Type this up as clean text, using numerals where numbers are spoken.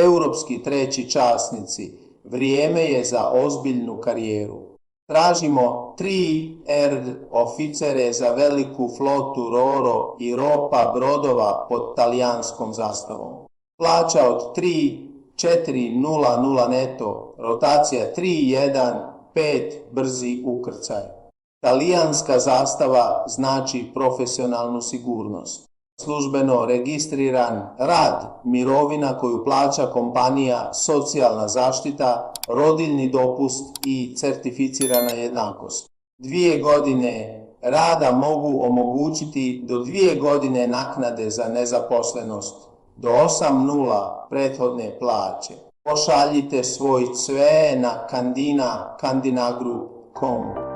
europski treći časnici, vrijeme je za ozbiljnu karijeru. Tražimo 3 oficere za veliku flotu Roro i ropa brodova pod talijanskom zastavom. Plaća od 3.400 neto, rotacija 3.1.5 brzi ukrcaj. Talijanska zastava znači profesionalnu sigurnost. Službeno registriran rad, mirovina koju plaća kompanija, socijalna zaštita, rodiljni dopust i certificirana jednakost. 2 godine rada mogu omogućiti do 2 godine naknade za nezaposlenost, do 8.0 prethodne plaće. Pošaljite svoj CV na Candina, candinagru.com.